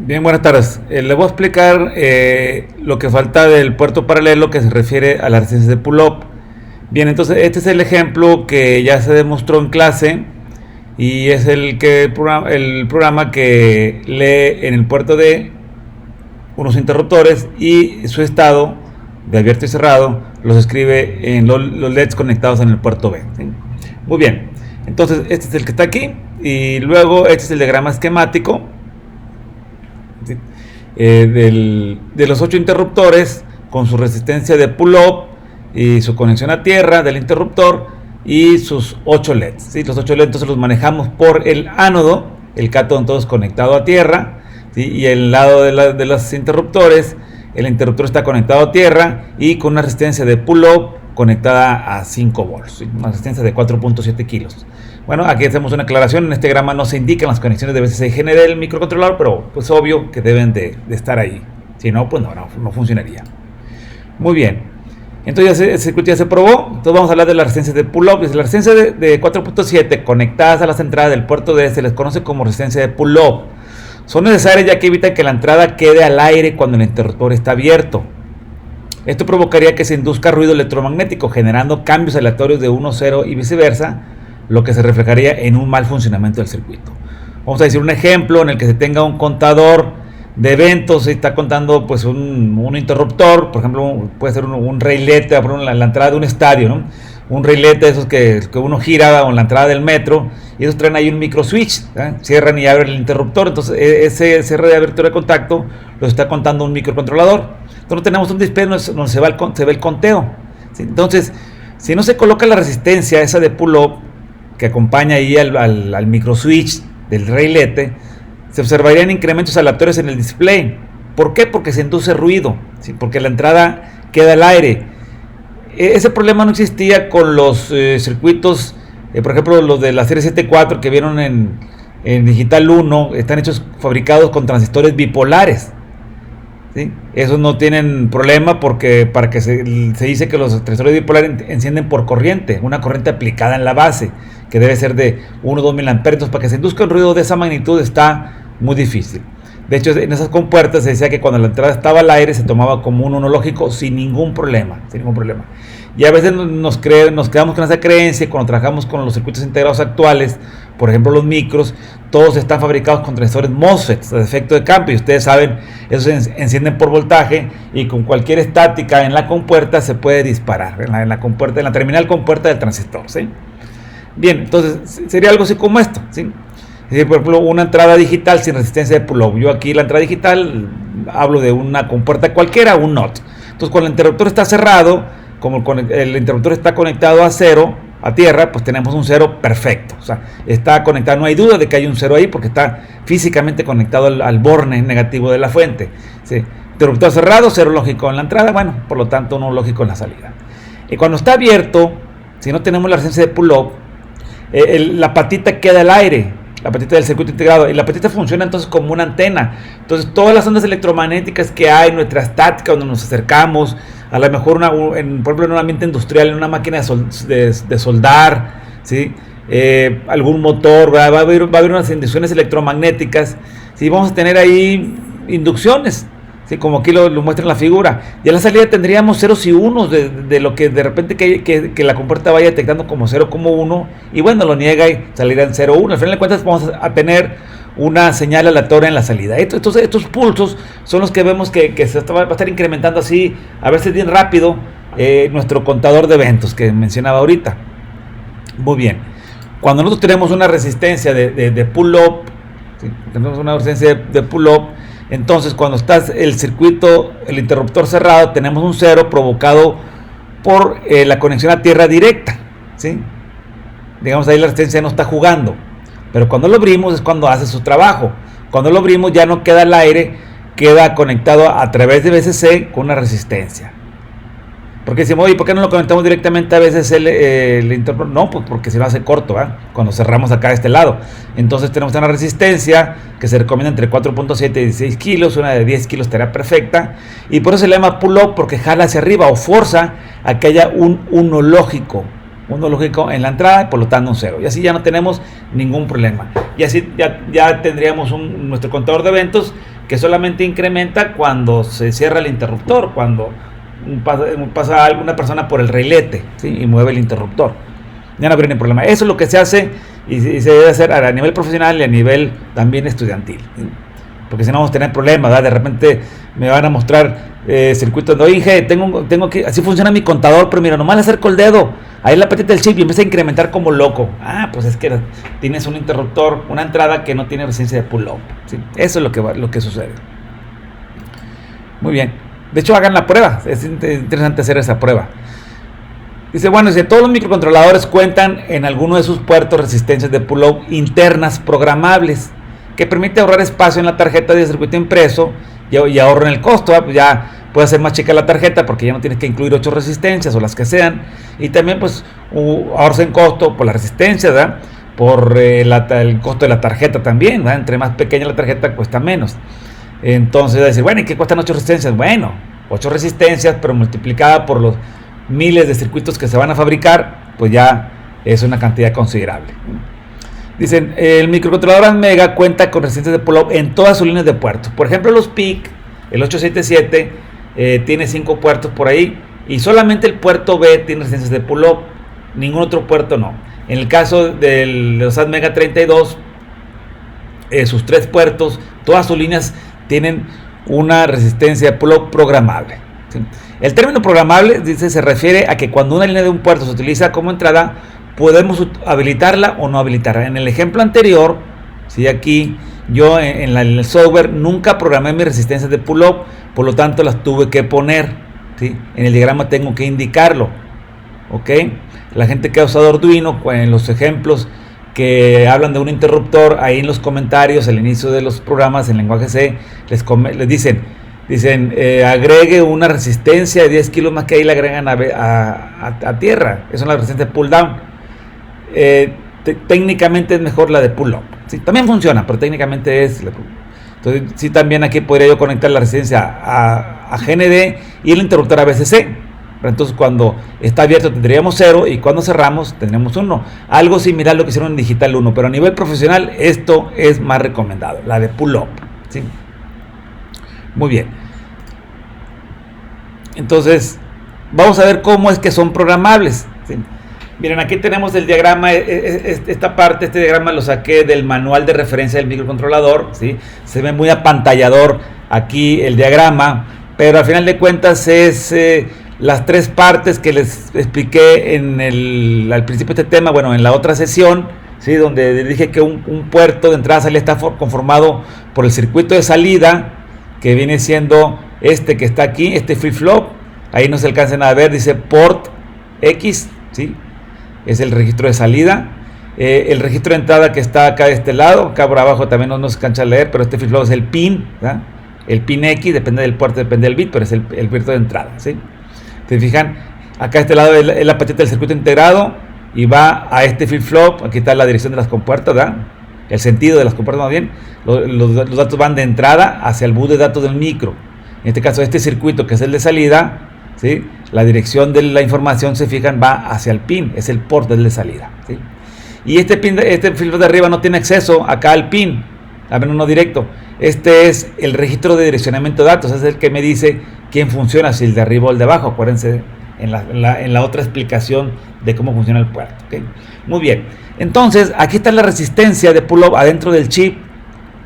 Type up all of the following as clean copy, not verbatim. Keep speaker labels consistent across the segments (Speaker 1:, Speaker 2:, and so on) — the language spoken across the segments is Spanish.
Speaker 1: Bien, buenas tardes. Le voy a explicar lo que falta del puerto paralelo que se refiere a las resistencias de pull-up. Bien, entonces este es el ejemplo que ya se demostró en clase y es el programa que lee en el puerto D unos interruptores y su estado de abierto y cerrado los escribe en los LEDs conectados en el puerto B, ¿sí? Muy bien, entonces este es el que está aquí y luego este es el diagrama esquemático, ¿sí? De los 8 interruptores con su resistencia de pull-up y su conexión a tierra del interruptor y sus 8 LEDs, ¿sí? Los 8 LEDs entonces los manejamos por el ánodo, el cátodo entonces conectado a tierra, ¿sí? Y el lado de los interruptores, el interruptor está conectado a tierra y con una resistencia de pull-up conectada a 5 volts, ¿sí? Una resistencia de 4.7 kilos. Bueno, aquí hacemos una aclaración, en este diagrama no se indican las conexiones de VCC del microcontrolador, pero pues obvio que deben de estar ahí, si no, pues no funcionaría. Muy bien, entonces el circuito ya se probó, entonces vamos a hablar de la resistencia de pull-up. La resistencia de 4.7 conectadas a las entradas del puerto D se les conoce como resistencia de pull-up. Son necesarias ya que evitan que la entrada quede al aire cuando el interruptor está abierto. Esto provocaría que se induzca ruido electromagnético, generando cambios aleatorios de 1, 0 y viceversa, lo que se reflejaría en un mal funcionamiento del circuito. Vamos a decir un ejemplo en el que se tenga un contador de eventos, se está contando pues un interruptor, por ejemplo puede ser un railete, por ejemplo, la entrada de un estadio, ¿no? Un railete de esos que uno gira o en la entrada del metro, y ellos traen ahí un micro switch, ¿eh? Cierran y abren el interruptor, entonces ese cierre de abertura de contacto lo está contando un microcontrolador. Entonces tenemos un display donde se ve el conteo, ¿sí? Entonces, si no se coloca la resistencia esa de pull-up que acompaña ahí al micro switch del railete, se observarían incrementos aleatorios en el display. ¿Por qué? Porque se induce ruido, ¿sí? Porque la entrada queda al aire. Ese problema no existía con los circuitos, por ejemplo los de la serie 74 que vieron en Digital 1, están fabricados con transistores bipolares, ¿sí? Esos no tienen problema porque para que se dice que los transistores bipolares encienden por corriente, una corriente aplicada en la base, que debe ser de 1 o 2 miliamperios. Para que se induzca un ruido de esa magnitud está muy difícil. De hecho, en esas compuertas se decía que cuando la entrada estaba al aire se tomaba como un uno lógico sin ningún problema. Y a veces nos quedamos con esa creencia cuando trabajamos con los circuitos integrados actuales, por ejemplo los micros, todos están fabricados con transistores MOSFET de efecto de cambio. Y ustedes saben, esos se encienden por voltaje y con cualquier estática en la compuerta se puede disparar, en la terminal compuerta del transistor, ¿sí? Bien, entonces sería algo así como esto, ¿sí? Es decir, por ejemplo, una entrada digital sin resistencia de pull-up. Yo aquí la entrada digital hablo de una compuerta cualquiera, un NOT. Entonces, cuando el interruptor está cerrado, como el interruptor está conectado a cero, a tierra, pues tenemos un cero perfecto. O sea, está conectado, no hay duda de que hay un cero ahí porque está físicamente conectado al borne negativo de la fuente, ¿sí? Interruptor cerrado, cero lógico en la entrada, bueno, por lo tanto, no lógico en la salida. Y cuando está abierto, si no tenemos la resistencia de pull-up, la patita queda al aire, la patita del circuito integrado, y la patita funciona entonces como una antena. Entonces todas las ondas electromagnéticas que hay, nuestra estática, cuando nos acercamos, a lo mejor por ejemplo en un ambiente industrial, en una máquina de soldar, ¿sí? Algún motor, va a haber unas inducciones electromagnéticas, ¿sí? Vamos a tener ahí inducciones, ¿sí? Como aquí lo muestra en la figura. Y a la salida tendríamos ceros y unos de lo que de repente que la compuerta vaya detectando como 0,1 y bueno, lo niega y salirá en 0,1. Al final de cuentas vamos a tener una señal aleatoria en la salida. Estos pulsos son los que vemos que se va a estar incrementando así, a veces bien rápido, nuestro contador de eventos que mencionaba ahorita. Muy bien. Cuando nosotros tenemos una resistencia de pull-up, ¿sí? Tenemos una resistencia de pull-up, entonces cuando está el circuito, el interruptor cerrado, tenemos un cero provocado por la conexión a tierra directa, ¿sí? Digamos ahí la resistencia no está jugando, pero cuando lo abrimos es cuando hace su trabajo. Cuando lo abrimos ya no queda al aire, queda conectado a través de VCC con una resistencia. Porque decimos, oye, ¿por qué no lo conectamos directamente a VCC el interruptor? No, pues porque se lo hace corto, ¿eh? Cuando cerramos acá de este lado. Entonces tenemos una resistencia que se recomienda entre 4.7 y 16 kilos, una de 10 kilos estaría perfecta. Y por eso se le llama pull-up, porque jala hacia arriba o forza a que haya un uno lógico en la entrada y por lo tanto un cero. Y así ya no tenemos ningún problema. Y así ya tendríamos nuestro contador de eventos que solamente incrementa cuando se cierra el interruptor, cuando pasa alguna persona por el reilete, ¿sí? Y mueve el interruptor. Ya no habría ningún problema. Eso es lo que se hace y se debe hacer a nivel profesional y a nivel también estudiantil, ¿sí? Porque si no vamos a tener problemas, ¿verdad? De repente me van a mostrar circuitos de, oye, tengo que, así funciona mi contador, pero mira, nomás le acerco el dedo, ahí la aprieta el chip y empieza a incrementar como loco. Pues es que tienes un interruptor, una entrada que no tiene resistencia de pull-up, ¿sí? Eso es lo que sucede. Muy bien. De hecho, hagan la prueba, es interesante hacer esa prueba. Dice, bueno, si todos los microcontroladores cuentan en alguno de sus puertos resistencias de pull-up internas programables, que permite ahorrar espacio en la tarjeta de circuito impreso y ahorro en el costo, pues ya puede hacer más chica la tarjeta porque ya no tienes que incluir 8 resistencias o las que sean, y también pues ahorros en costo por la resistencia, ¿verdad? Por el costo de la tarjeta también, ¿verdad? Entre más pequeña la tarjeta cuesta menos. Entonces, decir, bueno, ¿y qué cuestan 8 resistencias? Bueno, 8 resistencias, pero multiplicada por los miles de circuitos que se van a fabricar, pues ya es una cantidad considerable. Dicen, el microcontrolador Atmega cuenta con resistencias de pull-up en todas sus líneas de puertos. Por ejemplo, los PIC, el 877, tiene 5 puertos por ahí, y solamente el puerto B tiene resistencias de pull-up, ningún otro puerto no. En el caso de los Atmega 32, sus 3 puertos, todas sus líneas tienen una resistencia de pull-up programable, ¿sí? El término programable, dice, se refiere a que cuando una línea de un puerto se utiliza como entrada, podemos habilitarla o no habilitarla. En el ejemplo anterior, ¿sí? Aquí yo en el software nunca programé mis resistencias de pull-up, por lo tanto las tuve que poner, ¿sí? En el diagrama tengo que indicarlo, ¿ok? La gente que ha usado Arduino, en los ejemplos que hablan de un interruptor, ahí en los comentarios, al inicio de los programas en lenguaje C, les dicen agregue una resistencia de 10 kilos más, que ahí le agregan a tierra. Eso es la resistencia de pull down. Técnicamente es mejor la de pull up, ¿sí? También funciona, pero técnicamente es la pull up. Entonces sí, también aquí podría yo conectar la resistencia a GND y el interruptor a VCC. Entonces cuando está abierto tendríamos 0 y cuando cerramos tendríamos 1. Algo similar a lo que hicieron en Digital 1, pero a nivel profesional esto es más recomendado, la de pull up, ¿sí? Muy bien. Entonces vamos a ver cómo es que son programables, ¿sí? Miren, aquí tenemos el diagrama. Esta parte, este diagrama lo saqué del manual de referencia del microcontrolador, ¿sí? Se ve muy apantallador aquí el diagrama, pero al final de cuentas es las 3 partes que les expliqué al principio de este tema, bueno, en la otra sesión, ¿sí? Donde dije que un puerto de entrada salida está conformado por el circuito de salida, que viene siendo este que está aquí, este flip-flop. Ahí no se alcanza a ver, dice port X, ¿sí? Es el registro de salida. El registro de entrada que está acá de este lado, acá por abajo también no se alcanza a leer, pero este flip-flop es el pin, ¿verdad? El pin X, depende del puerto, depende del bit, pero es el puerto de entrada, ¿sí? ¿Se fijan? Acá a este lado es la patita del circuito integrado y va a este flip-flop. Aquí está la dirección de las compuertas, ¿verdad? El sentido de las compuertas, más bien. Los datos van de entrada hacia el bus de datos del micro. En este caso, este circuito que es el de salida, ¿sí? La dirección de la información, se fijan, va hacia el pin, es el port del de salida, ¿sí? Y este flip-flop de arriba no tiene acceso acá al pin, al menos no directo. Este es el registro de direccionamiento de datos, es el que me dice quién funciona, si el de arriba o el de abajo. Acuérdense en la otra explicación de cómo funciona el puerto, ¿okay? Muy bien, entonces aquí está la resistencia de pull-up adentro del chip,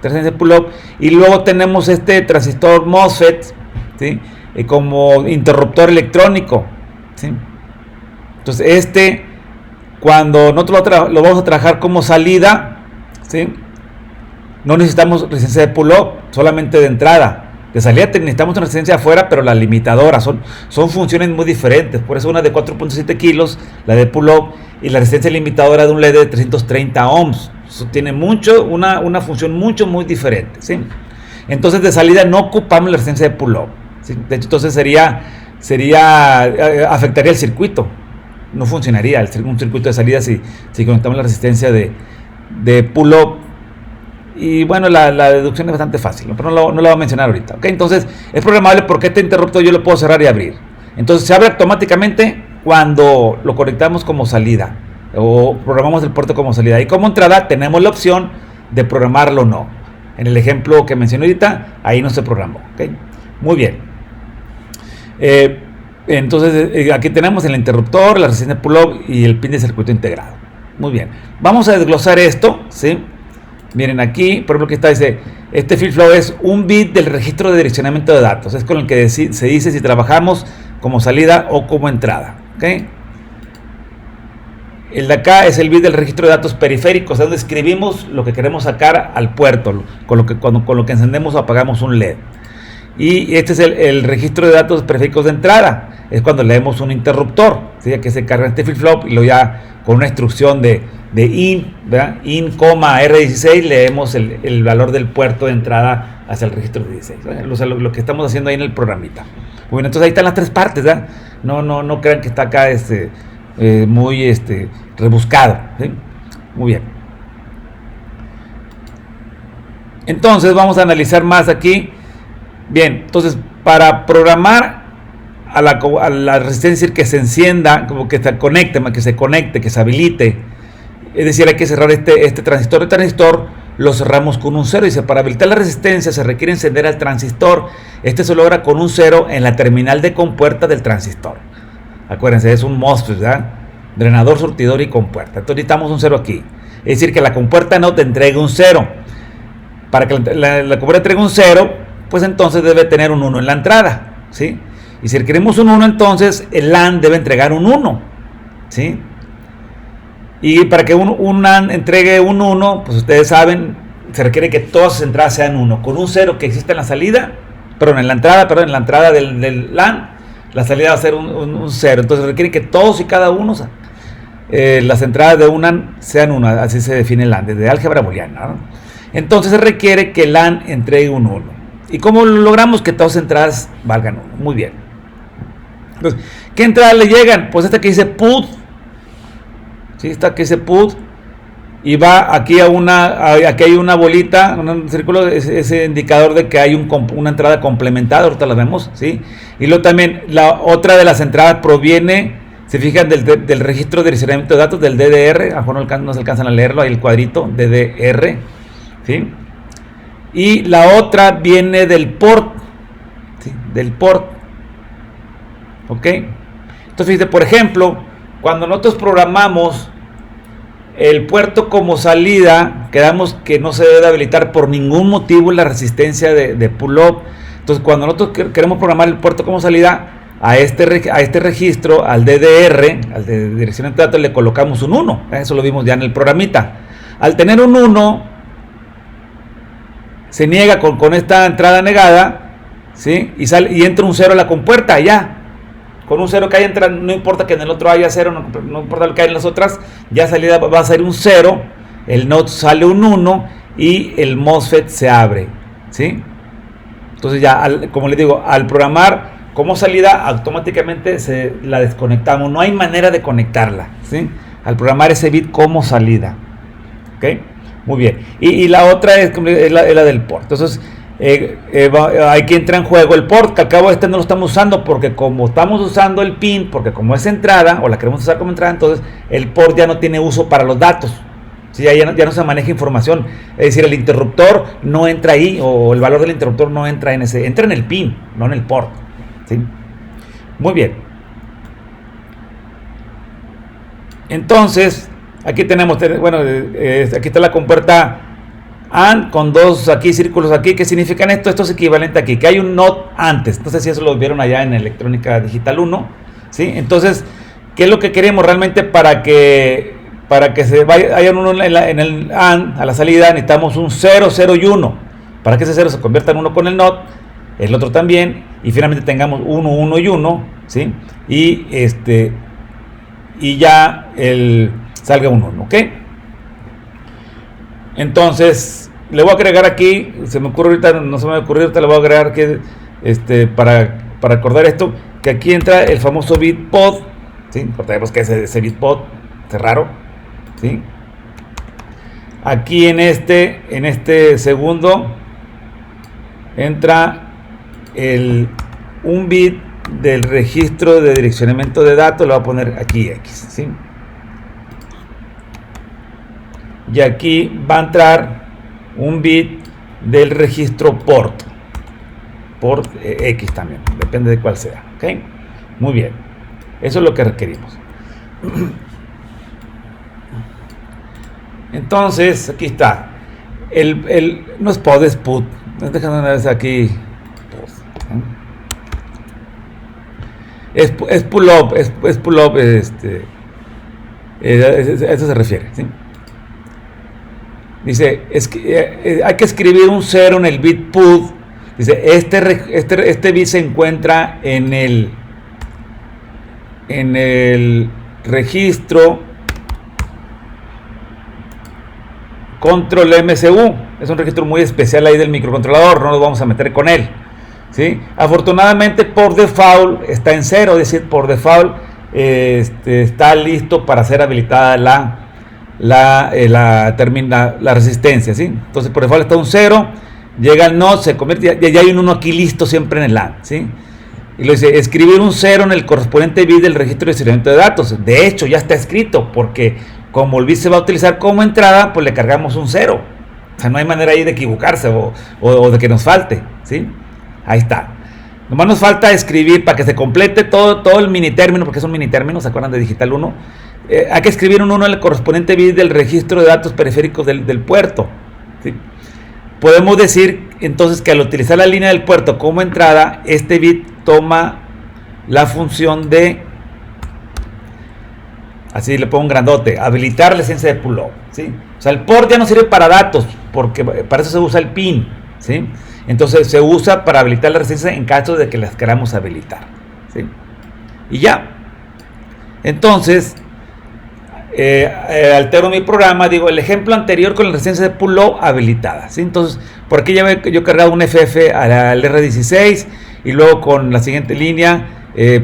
Speaker 1: resistencia de pull-up, y luego tenemos este transistor MOSFET, ¿sí? Como interruptor electrónico, ¿sí? Entonces cuando nosotros lo vamos a trabajar como salida, ¿sí? No necesitamos resistencia de pull-up, solamente de entrada. De salida necesitamos una resistencia afuera, pero la limitadora, son funciones muy diferentes. Por eso una de 4.7 kilos, la de pull-up, y la resistencia limitadora de un LED de 330 ohms. Eso tiene una función muy diferente, ¿sí? Entonces de salida no ocupamos la resistencia de pull-up, ¿sí? De hecho, entonces afectaría el circuito. No funcionaría un circuito de salida si conectamos la resistencia de pull-up. Y bueno, la deducción es bastante fácil, pero no la voy a mencionar ahorita, ¿okay? Entonces es programable porque este interruptor yo lo puedo cerrar y abrir. Entonces se abre automáticamente cuando lo conectamos como salida o programamos el puerto como salida. Y como entrada tenemos la opción de programarlo o no. En el ejemplo que mencioné ahorita, ahí no se programó. ¿Okay? Muy bien. Entonces, aquí tenemos el interruptor, la resistencia pull-up y el pin de circuito integrado. Muy bien. Vamos a desglosar esto, ¿sí? Miren aquí, por ejemplo, que está, dice, este flip-flop es un bit del registro de direccionamiento de datos. Es con el que se dice si trabajamos como salida o como entrada. ¿Okay? El de acá es el bit del registro de datos periféricos, donde escribimos lo que queremos sacar al puerto, con lo que encendemos o apagamos un LED. Y este es el registro de datos periféricos de entrada, es cuando leemos un interruptor, ¿sí? Que se carga este flip-flop y lo ya con una instrucción de in, ¿verdad? In, R16 leemos el valor del puerto de entrada hacia el registro 16, o sea, lo que estamos haciendo ahí en el programita. Bueno, entonces ahí están las tres partes, ¿verdad? No crean que está acá muy rebuscado, ¿sí? Muy bien. Entonces vamos a analizar más aquí. Bien, entonces para programar a la resistencia que se encienda, como que se conecte, que se habilite, es decir, hay que cerrar este transistor. El transistor lo cerramos con un 0. Dice, para habilitar la resistencia se requiere encender al transistor. Este se logra con un 0 en la terminal de compuerta del transistor. Acuérdense, es un MOSFET, ¿verdad? Drenador, surtidor y compuerta. Entonces necesitamos un 0 aquí. Es decir, que la compuerta no te entregue un 0. Para que la compuerta entregue un 0, pues entonces debe tener un 1 en la entrada, ¿sí? Y si queremos un 1, entonces el LAN debe entregar un 1, ¿sí? Y para que un LAN entregue un 1, pues ustedes saben, se requiere que todas las entradas sean 1. Con un 0 que existe en la salida, en la entrada del LAN, la salida va a ser un 0. Entonces requiere que todos y cada uno, las entradas de un LAN sean 1. Así se define el LAN, desde álgebra booleana, ¿no? Entonces se requiere que el LAN entregue un 1. ¿Y cómo logramos que todas las entradas valgan 1? Muy bien. Entonces, ¿qué entradas le llegan? Pues esta que dice PUT. ¿Sí? Esta que dice PUT. Y va aquí aquí hay una bolita, un círculo, ese indicador de que hay una entrada complementada. Ahorita la vemos, ¿sí? Y luego también la otra de las entradas proviene, se fijan, del registro de direccionamiento de datos, del DDR. A lo mejor no se alcanzan a leerlo, ahí el cuadrito, DDR, ¿sí? Y la otra viene del port, ¿sí? Del port. ¿Ok? Entonces, fíjate, por ejemplo, cuando nosotros programamos el puerto como salida, quedamos que no se debe habilitar por ningún motivo la resistencia de pull-up. Entonces, cuando nosotros queremos programar el puerto como salida, a este registro, al DDR, al de dirección de datos, le colocamos un 1. Eso lo vimos ya en el programita. Al tener un 1, se niega con esta entrada negada, ¿sí? Y entra un 0 a la compuerta, ya. Con un 0 que haya entrado, no importa que en el otro haya 0, no importa lo que haya en las otras, ya salida va a ser un 0, el NOT sale un 1 y el MOSFET se abre, ¿sí? Entonces ya, como les digo, al programar como salida, automáticamente la desconectamos. No hay manera de conectarla, ¿sí? Al programar ese bit como salida, ¿ok? Muy bien. Y la otra es la del port. Entonces, hay que entrar en juego el port, que al cabo no lo estamos usando, porque como estamos usando el pin, porque como es entrada, o la queremos usar como entrada, entonces el port ya no tiene uso para los datos. ¿Sí? Ya no se maneja información. Es decir, el interruptor no entra ahí, o el valor del interruptor no entra entra en el pin, no en el port, ¿sí? Muy bien. Entonces, aquí tenemos, bueno, aquí está la compuerta AND con dos aquí círculos aquí. ¿Qué significan esto? Esto es equivalente aquí, que hay un NOT antes. Entonces, si eso lo vieron allá en Electrónica Digital 1, ¿sí? Entonces, ¿qué es lo que queremos realmente para que haya un 1 en el AND a la salida? Necesitamos un 0, 0 y 1. Para que ese 0 se convierta en 1 con el NOT, el otro también, y finalmente tengamos 1, 1 y 1, ¿sí? Y ya salga un 1, ¿ok? Entonces, le voy a agregar aquí, se me ocurre ahorita, no se me va a ocurrir, ahorita le voy a agregar que, para recordar esto, que aquí entra el famoso bit pod, ¿sí? Recordemos que ese bit pod, es raro, ¿sí? Aquí en este segundo entra un bit del registro de direccionamiento de datos, lo voy a poner aquí X, ¿sí? Y aquí va a entrar un bit del registro port X también, depende de cuál sea. ¿Ok? Muy bien, eso es lo que requerimos. Entonces aquí está no es pod, es put. Déjame una vez aquí, es pull up, es pull up, a eso se refiere, ¿sí? Dice, hay que escribir un 0 en el bit put. Dice, este bit se encuentra en el registro control MCU. Es un registro muy especial ahí del microcontrolador, no nos vamos a meter con él, ¿sí? Afortunadamente por default está en 0, es decir, por default está listo para ser habilitada la resistencia, ¿sí? Entonces por default está un 0, llega el NOT, se convierte, ya hay un 1 aquí listo siempre en el LAN, ¿sí? Y lo dice, escribir un 0 en el correspondiente bit del registro de almacenamiento de datos. De hecho ya está escrito, porque como el bit se va a utilizar como entrada, pues le cargamos un 0. O sea, no hay manera ahí de equivocarse o de que nos falte, ¿sí? Ahí está. Nomás nos falta escribir para que se complete todo el mini término, porque es un mini término, ¿se acuerdan de Digital 1? Hay que escribir un 1 en el correspondiente bit del registro de datos periféricos del puerto, ¿sí? Podemos decir entonces que al utilizar la línea del puerto como entrada, este bit toma la función de, así le pongo un grandote, habilitar la licencia de pull-up, ¿sí? O sea, el port ya no sirve para datos, porque para eso se usa el pin, ¿sí? Entonces se usa para habilitar la resistencia en caso de que las queramos habilitar, ¿sí? Y ya. Entonces, altero mi programa, digo, el ejemplo anterior con la resistencia de pull-up habilitada, ¿sí? Entonces, por aquí ya yo he cargado un FF al R16 y luego con la siguiente línea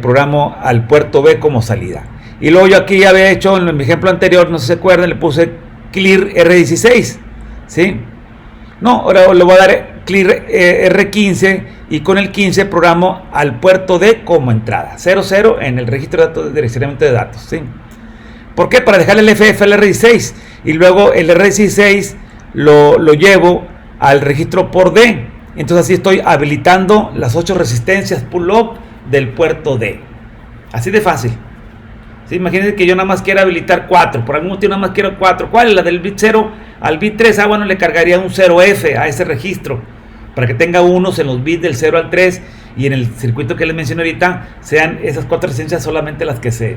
Speaker 1: programo al puerto B como salida. Y luego yo aquí ya había hecho, en mi ejemplo anterior, no sé si se acuerdan, le puse clear R16, ¿sí? No, ahora le voy a dar clear R15 y con el 15 programo al puerto D como entrada, 00 en el registro de datos de direccionamiento de datos, ¿sí? ¿Por qué? Para dejarle el FF al R16 y luego el R16 lo llevo al registro por D. Entonces así estoy habilitando las 8 resistencias pull-up del puerto D. Así de fácil. ¿Sí? Imagínense que yo nada más quiero habilitar 4. Por algún motivo nada más quiero 4. ¿Cuál es la del bit 0 al bit 3? Bueno, le cargaría un 0F a ese registro para que tenga unos en los bits del 0 al 3 y en el circuito que les mencioné ahorita sean esas 4 resistencias solamente las que se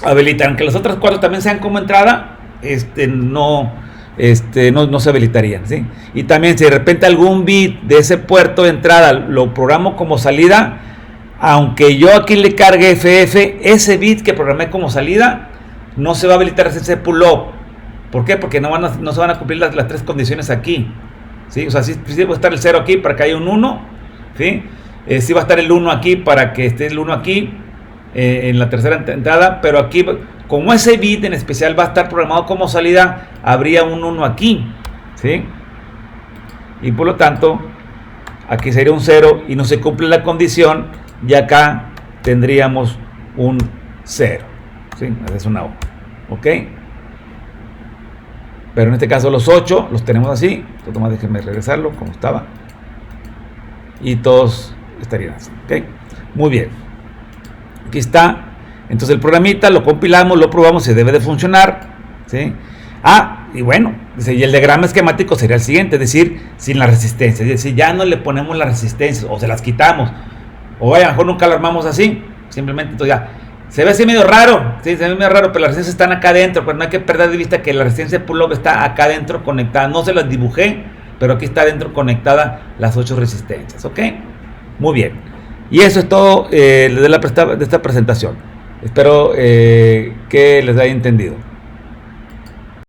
Speaker 1: habilitan. Que las otras 4 también sean como entrada, no se habilitarían, ¿sí? Y también si de repente algún bit de ese puerto de entrada lo programo como salida, aunque yo aquí le cargue FF, ese bit que programé como salida no se va a habilitar ese pull-up. ¿Por qué? Porque no se van a cumplir las 3 condiciones aquí, ¿sí? O sea, sí va a estar el 0 aquí para que haya un 1, ¿sí? Sí va a estar el 1 aquí para que esté el 1 aquí en la tercera entrada, pero aquí como ese bit en especial va a estar programado como salida, habría un 1 aquí, ¿sí? Y por lo tanto aquí sería un 0 y no se cumple la condición, y acá tendríamos un 0, ¿sí? Es una O, ¿ok? Pero en este caso los 8 los tenemos así. Entonces, más déjenme regresarlo como estaba y todos estarían así, ¿ok? Muy bien, aquí está. Entonces el programita lo compilamos, lo probamos, se debe de funcionar, ¿sí? Y bueno, dice, y el diagrama esquemático sería el siguiente, es decir, sin la resistencia, es decir, ya no le ponemos las resistencias o se las quitamos, o a lo mejor nunca lo armamos así, simplemente entonces ya, se ve así medio raro, ¿sí? Se ve medio raro, pero las resistencias están acá adentro, pero no hay que perder de vista que la resistencia de pull-up está acá adentro conectada, no se las dibujé, pero aquí está adentro conectada las 8 resistencias, ¿ok? Muy bien, y eso es todo de esta presentación. Espero que les haya entendido.